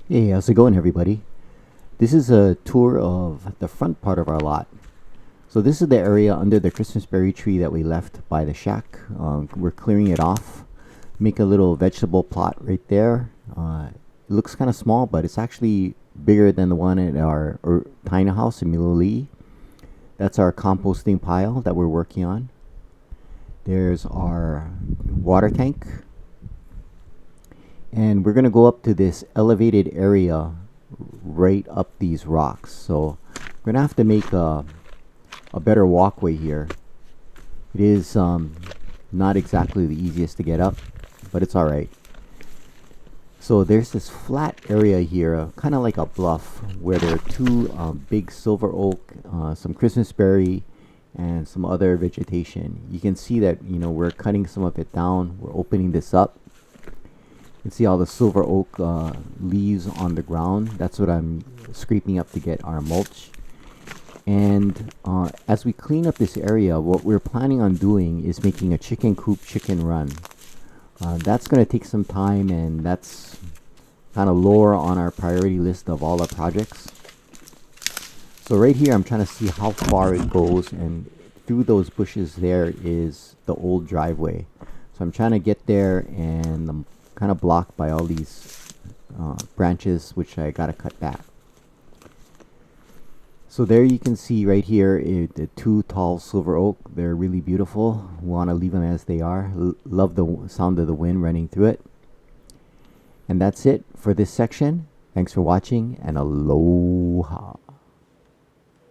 Hey, how's it going, everybody? This is a tour of the front part of our lot. So this is the area under the Christmas berry tree that we left by the shack. We're clearing it off, make a little vegetable plot right there. It looks kind of small, but it's actually bigger than the one at our tiny house in Miloli. That's our composting pile that we're working on. There's our water tank. And we're going to go up to this elevated area right up these rocks. So we're going to have to make a better walkway here. It is not exactly the easiest to get up, but it's all right. So there's this flat area here, kind of like a bluff, where there are two big silver oak, some Christmas berry, and some other vegetation. You can see that, we're cutting some of it down. We're opening this up. You can see all the silver oak leaves on the ground. That's what I'm scraping up to get our mulch. And as we clean up this area, what we're planning on doing is making a chicken coop chicken run. That's going to take some time, and that's kind of lower on our priority list of all our projects. So right here, I'm trying to see how far it goes, and through those bushes there is the old driveway. So I'm trying to get there, and I'm kind of blocked by all these branches, which I got to cut back. So there you can see right here the two tall silver oak. They're really beautiful. We want to leave them as they are. Love the sound of the wind running through it. And that's it for this section. Thanks for watching, and aloha.